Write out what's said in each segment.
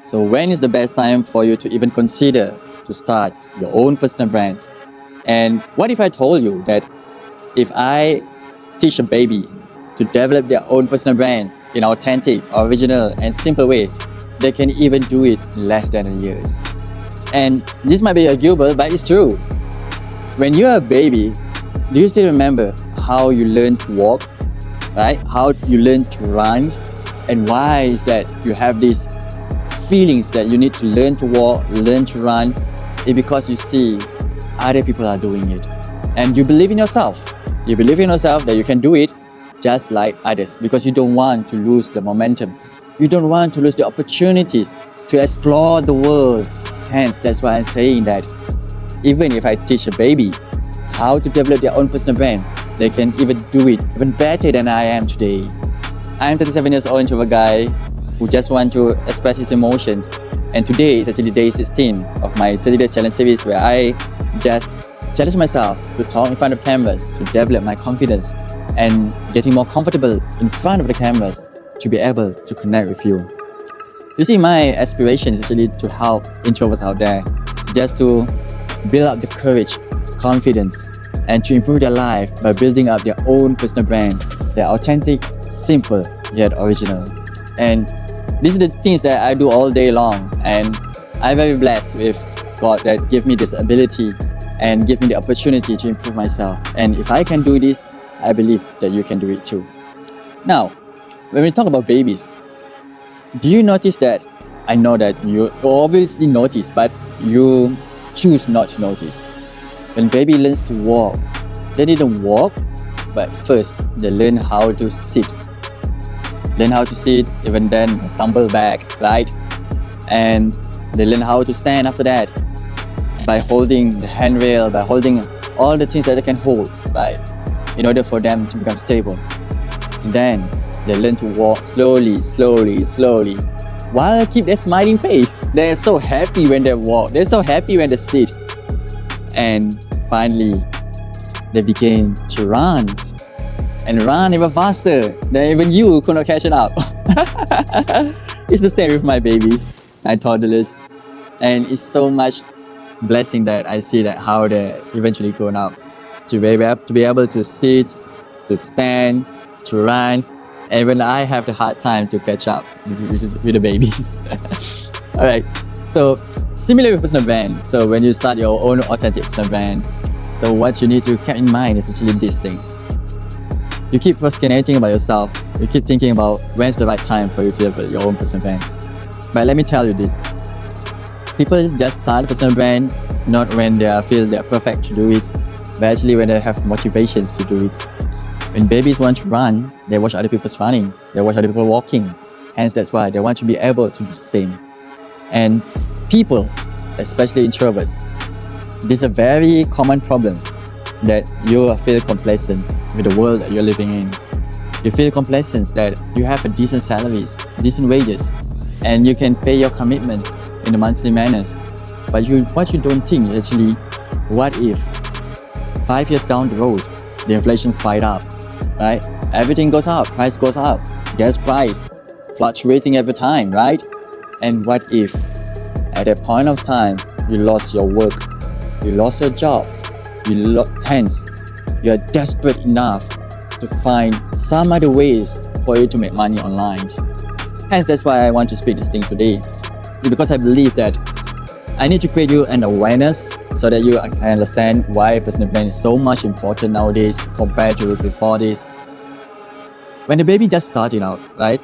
So when is the best time for you to even consider to start your own personal brand? And what if I told you that if I teach a baby to develop their own personal brand in authentic, original, and simple way, they can even do it in less than a year. And this might be arguable, but it's true. When you're a baby, do you still remember how you learned to walk, right? How you learned to run? And why is that you have these feelings that you need to learn to walk, learn to run? It's because you see other people are doing it. And you believe in yourself. You believe in yourself that you can do it just like others because you don't want to lose the momentum. You don't want to lose the opportunities to explore the world. Hence, that's why I'm saying that even if I teach a baby how to develop their own personal brand, they can even do it even better than I am today. I'm 37 years old introvert guy who just want to express his emotions. And today is actually day 16 of my 30 days challenge series where I just challenge myself to talk in front of cameras, to develop my confidence and getting more comfortable in front of the cameras to be able to connect with you. You see, my aspiration is actually to help introverts out there just to build up the courage, confidence, and to improve their life by building up their own personal brand. They're authentic, simple, yet original. And these are the things that I do all day long. And I'm very blessed with God that gave me this ability and give me the opportunity to improve myself. And if I can do this, I believe that you can do it too. Now, when we talk about babies, do you notice that? I know that you obviously notice, but you choose not to notice. When baby learns to walk, they didn't walk, but first they learn how to sit. Learn how to sit, even then stumble back, right? And they learn how to stand after that by holding the handrail, by holding all the things that they can hold, right? In order for them to become stable. And then they learn to walk slowly, while keep their smiling face. They're so happy when they walk. They're so happy when they sit. And finally, they begin to run. And run even faster than even you could not catch it up. It's the same with my babies, my toddlers. And it's so much blessing that I see that how they're eventually grown up. To be able to sit, to stand, to run. And when I have the hard time to catch up with the babies. Alright, so similar with personal brand. So when you start your own authentic personal brand, so what you need to keep in mind is actually these things. You keep procrastinating about yourself. You keep thinking about when's the right time for you to develop your own personal brand. But let me tell you this. People just start a personal brand not when they feel they're perfect to do it, but actually when they have motivations to do it. When babies want to run, they watch other people running. They watch other people walking. Hence, that's why they want to be able to do the same. And people, especially introverts, this is a very common problem that you feel complacent with the world that you're living in. You feel complacent that you have a decent salaries, decent wages, and you can pay your commitments in a monthly manners. But what you don't think is actually, what if 5 years down the road, the inflation spiked up, right? Everything goes up, price goes up, gas price fluctuating every time, right? And what if at that point of time, you lost your work, you lost your job, hence, you're desperate enough to find some other ways for you to make money online. Hence, that's why I want to speak this thing today. Because I believe that I need to create you an awareness so that you can understand why personal brand is so much important nowadays compared to before this. When the baby just starting out, right?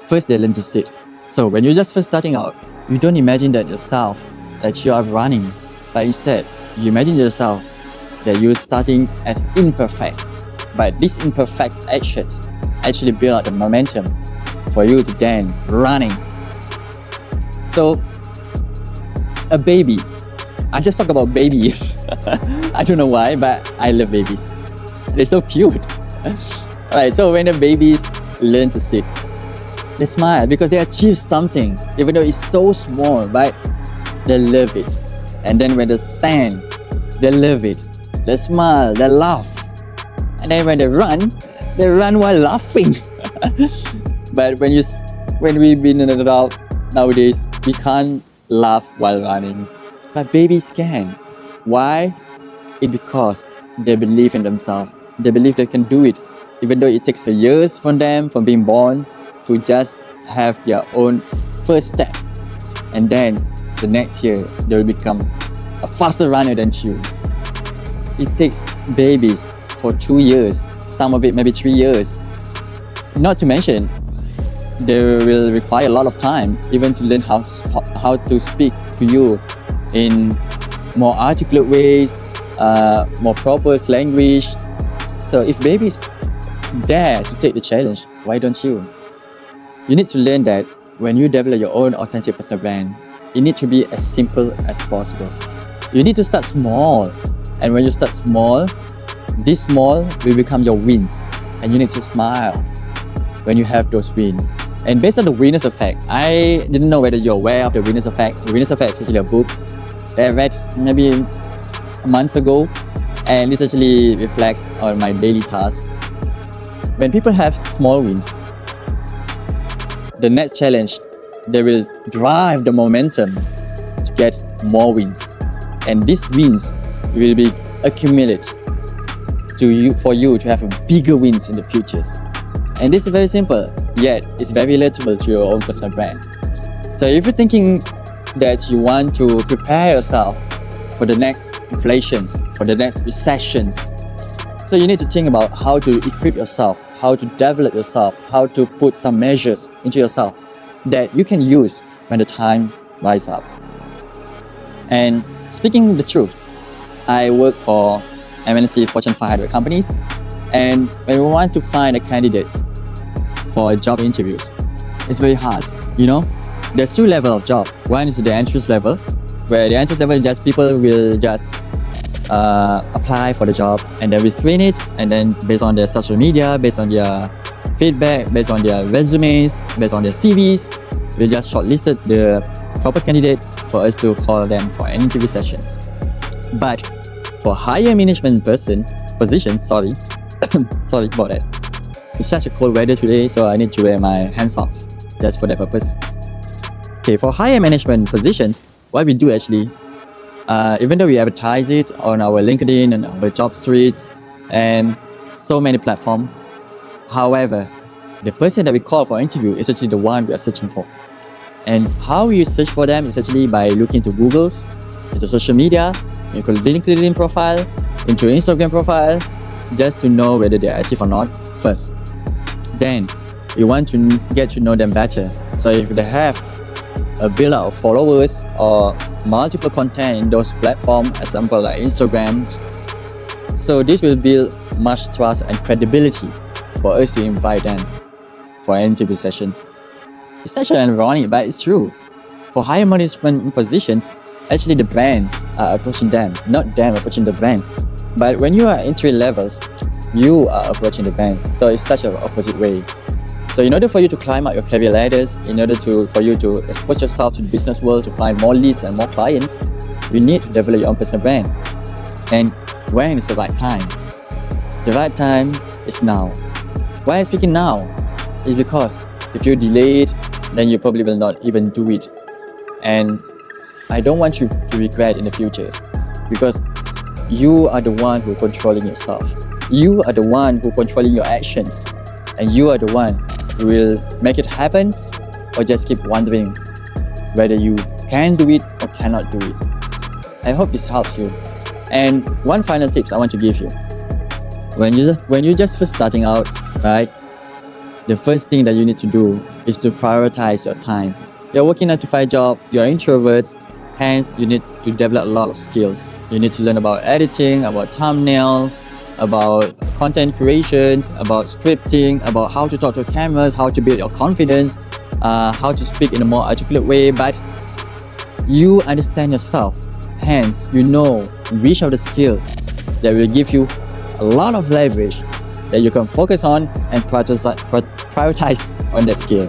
First they learn to sit. So when you're just first starting out, you don't imagine that yourself that you are running, but instead you imagine yourself that you're starting as imperfect. But these imperfect actions actually build up the momentum for you to then running. So a baby, I just talk about babies. I don't know why, but I love babies. They're so cute. Alright, so when the babies learn to sit, they smile because they achieve something, even though it's so small, but they love it. And then when they stand, they love it. They smile, they laugh. And then when they run while laughing. But when we've been an adult, nowadays we can't laugh while running, but babies can. Why? It's because they believe in themselves. They believe they can do it, even though it takes years from them, from being born, to just have their own first step. And then the next year, they will become a faster runner than you. It takes babies for 2 years, some of it maybe 3 years. Not to mention, they will require a lot of time even to learn how to speak to you in more articulate ways, more proper language. So if babies dare to take the challenge, why don't you? You need to learn that when you develop your own authentic personal brand, it needs to be as simple as possible. You need to start small, and when you start small, this small will become your wins, and you need to smile when you have those wins. And based on the Venus effect, I didn't know whether you're aware of the Venus effect. The Venus effect is actually a book that I read maybe a month ago, and this actually reflects on my daily tasks. When people have small wins, the next challenge, they will drive the momentum to get more wins, and these wins will be accumulated for you to have bigger wins in the futures. And this is very simple, yet it's very relatable to your own personal brand. So if you're thinking that you want to prepare yourself for the next inflations, for the next recessions, so you need to think about how to equip yourself, how to develop yourself, how to put some measures into yourself that you can use when the time rises up. And speaking the truth, I work for MNC Fortune 500 companies, and when we want to find a candidates for a job interviews, it's very hard. There's 2 levels of job. One is the entrance level, where the entrance level is just people will just apply for the job, and then we screen it, and then based on their social media, based on their feedback, based on their resumes, based on their CVs, we just shortlisted the proper candidate for us to call them for an interview sessions. But for higher management position, sorry about that. It's such a cold weather today, so I need to wear my hand socks just for that purpose. Okay, for higher management positions, what we do actually, even though we advertise it on our LinkedIn and our job streets and so many platforms, however, the person that we call for interview is actually the one we are searching for. And how you search for them is actually by looking to Google's, into social media, into LinkedIn profile, into Instagram profile, just to know whether they're active or not first. Then you want to get to know them better. So if they have a build-up of followers or multiple content in those platforms, example like Instagram, so this will build much trust and credibility for us to invite them for interview sessions. It's such an irony, but it's true. For higher management positions, actually the brands are approaching them, not them approaching the brands. But when you are entry levels, you are approaching the brands. So it's such an opposite way. So in order for you to climb up your career ladders, in order for you to expose yourself to the business world, to find more leads and more clients, you need to develop your own personal brand. And when is the right time? The right time is now. Why I'm speaking now? Is because if you delay it, then you probably will not even do it. And I don't want you to regret in the future, because you are the one who controlling yourself. You are the one who controlling your actions, and you are the one who will make it happen or just keep wondering whether you can do it or cannot do it. I hope this helps you. And one final tips I want to give you. When you're just first starting out, right? The first thing that you need to do is to prioritize your time. You're working a 9-to-5 job, you're introverts, hence you need to develop a lot of skills. You need to learn about editing, about thumbnails, about content creations, about scripting, about how to talk to cameras, how to build your confidence, how to speak in a more articulate way. But you understand yourself, hence you know which of the skills that will give you a lot of leverage that you can focus on and prioritize on that skill.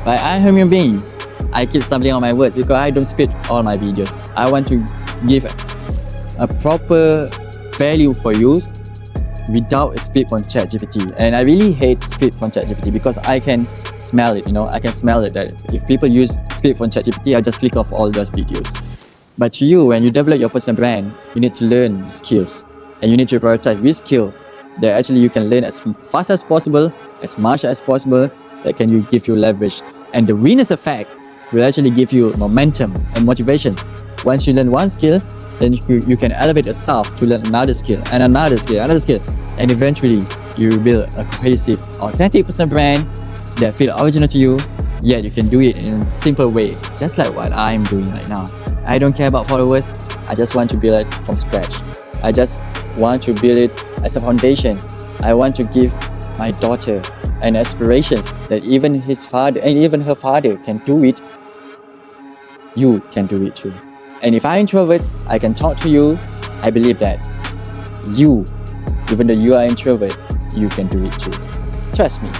But I'm human beings. I keep stumbling on my words because I don't script all my videos. I want to give a proper value for you without a script from ChatGPT. And I really hate script from ChatGPT because I can smell it, I can smell it that if people use script from ChatGPT, I just click off all those videos. But to you, when you develop your personal brand, you need to learn skills and you need to prioritize which skill that actually you can learn as fast as possible, as much as possible, that can give you leverage. And the winner's effect will actually give you momentum and motivation. Once you learn one skill, then you can elevate yourself to learn another skill and another skill, and eventually you build a cohesive, authentic personal brand that feel original to you, yet you can do it in a simple way, just like what I'm doing right now. I don't care about followers, I just want to build it from scratch. I just want to build it as a foundation. I want to give my daughter an aspirations that even his father and even her father can do it. You can do it too. And if I'm introvert, I can talk to you. I believe that you, even though you are introvert, you can do it too. Trust me.